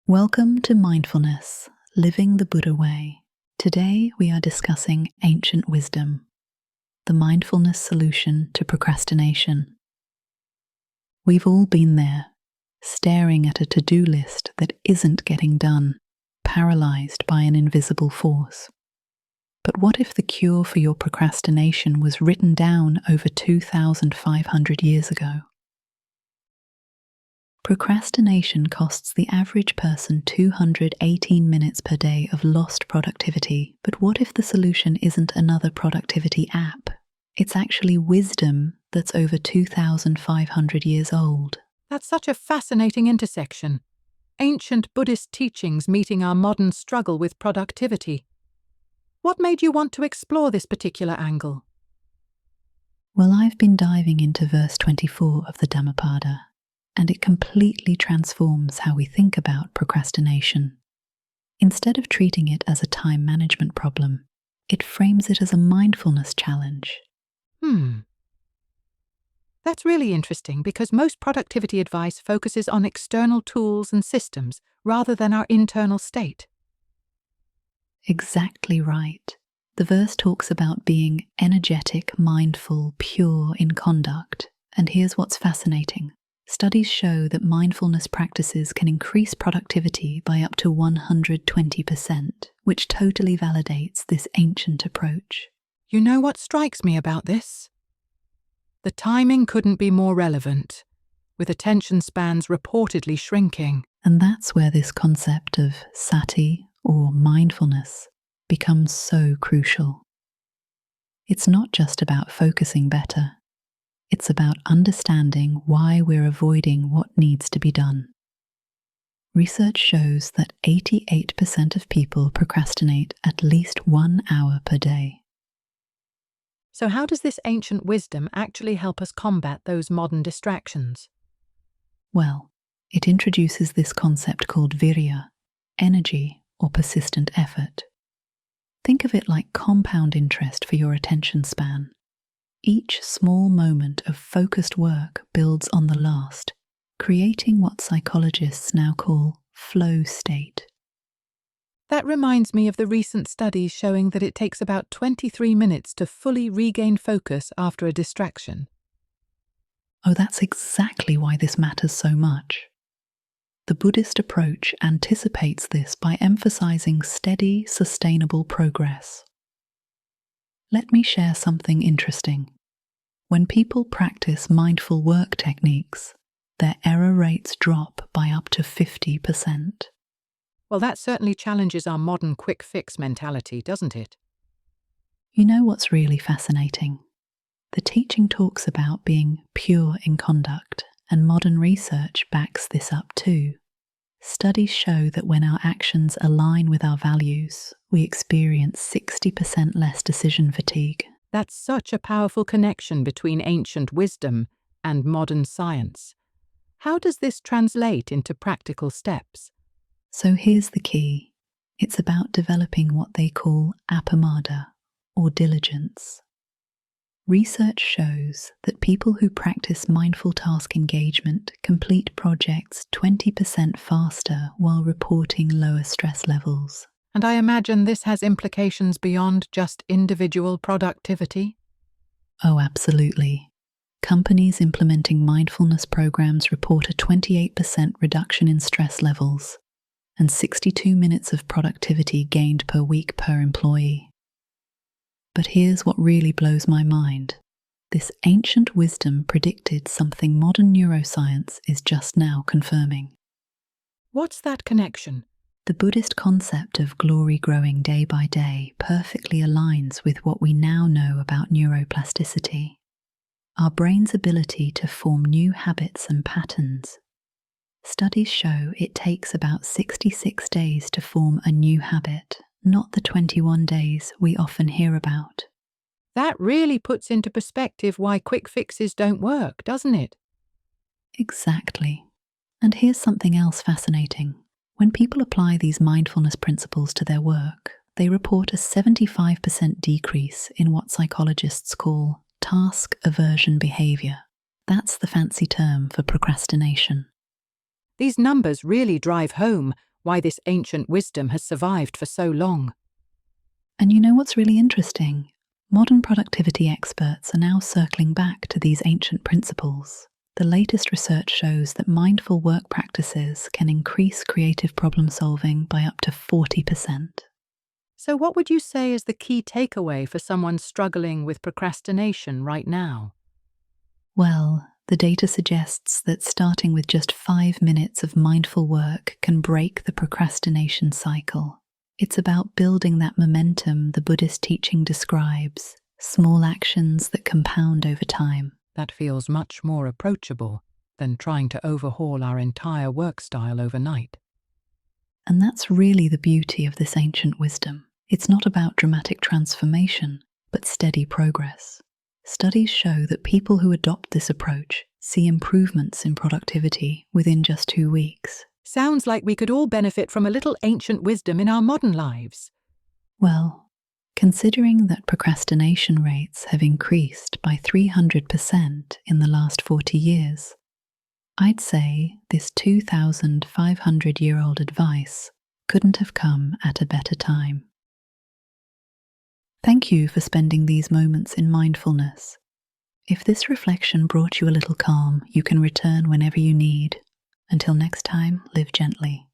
Welcome to Mindfulness, Living the Buddha Way. Today we are discussing ancient wisdom, the mindfulness solution to procrastination. We've all been there, staring at a to-do list that isn't getting done, paralyzed by an invisible force. But what if the cure for your procrastination was written down over 2,500 years ago? Procrastination costs the average person 218 minutes per day of lost productivity. But what if the solution isn't another productivity app? It's actually wisdom that's over 2,500 years old. That's such a fascinating intersection. Ancient Buddhist teachings meeting our modern struggle with productivity. What made you want to explore this particular angle? Well, I've been diving into verse 24 of the Dhammapada, and it completely transforms how we think about procrastination. Instead of treating it as a time management problem, it frames it as a mindfulness challenge. That's really interesting because most productivity advice focuses on external tools and systems rather than our internal state. Exactly right. The verse talks about being energetic, mindful, pure in conduct. And here's what's fascinating. Studies show that mindfulness practices can increase productivity by up to 120%, which totally validates this ancient approach. You know what strikes me about this? The timing couldn't be more relevant, with attention spans reportedly shrinking. And that's where this concept of Sati, or mindfulness, becomes so crucial. It's not just about focusing better. It's about understanding why we're avoiding what needs to be done. Research shows that 88% of people procrastinate at least 1 hour per day. So how does this ancient wisdom actually help us combat those modern distractions? Well, it introduces this concept called virya, energy or persistent effort. Think of it like compound interest for your attention span. Each small moment of focused work builds on the last, creating what psychologists now call flow state. That reminds me of the recent studies showing that it takes about 23 minutes to fully regain focus after a distraction. Oh, that's exactly why this matters so much. The Buddhist approach anticipates this by emphasizing steady, sustainable progress. Let me share something interesting. When people practice mindful work techniques, their error rates drop by up to 50%. Well, that certainly challenges our modern quick-fix mentality, doesn't it? You know what's really fascinating? The teaching talks about being pure in conduct, and modern research backs this up too. Studies show that when our actions align with our values, we experience 60% less decision fatigue. That's such a powerful connection between ancient wisdom and modern science. How does this translate into practical steps? So here's the key. It's about developing what they call Appamada, or diligence. Research shows that people who practice mindful task engagement complete projects 20% faster while reporting lower stress levels. And I imagine this has implications beyond just individual productivity? Oh, absolutely. Companies implementing mindfulness programs report a 28% reduction in stress levels and 62 minutes of productivity gained per week per employee. But here's what really blows my mind. This ancient wisdom predicted something modern neuroscience is just now confirming. What's that connection? The Buddhist concept of glory growing day by day perfectly aligns with what we now know about neuroplasticity, our brain's ability to form new habits and patterns. Studies show it takes about 66 days to form a new habit, not the 21 days we often hear about. That really puts into perspective why quick fixes don't work, doesn't it? Exactly. And here's something else fascinating. When people apply these mindfulness principles to their work, they report a 75% decrease in what psychologists call task aversion behavior. That's the fancy term for procrastination. These numbers really drive home why this ancient wisdom has survived for so long. And you know what's really interesting? Modern productivity experts are now circling back to these ancient principles. The latest research shows that mindful work practices can increase creative problem solving by up to 40%. So what would you say is the key takeaway for someone struggling with procrastination right now? Well, the data suggests that starting with just 5 minutes of mindful work can break the procrastination cycle. It's about building that momentum the Buddhist teaching describes, small actions that compound over time. That feels much more approachable than trying to overhaul our entire work style overnight. And that's really the beauty of this ancient wisdom. It's not about dramatic transformation, but steady progress. Studies show that people who adopt this approach see improvements in productivity within just 2 weeks. Sounds like we could all benefit from a little ancient wisdom in our modern lives. Well, considering that procrastination rates have increased by 300% in the last 40 years, I'd say this 2,500-year-old advice couldn't have come at a better time. Thank you for spending these moments in mindfulness. If this reflection brought you a little calm, you can return whenever you need. Until next time, live gently.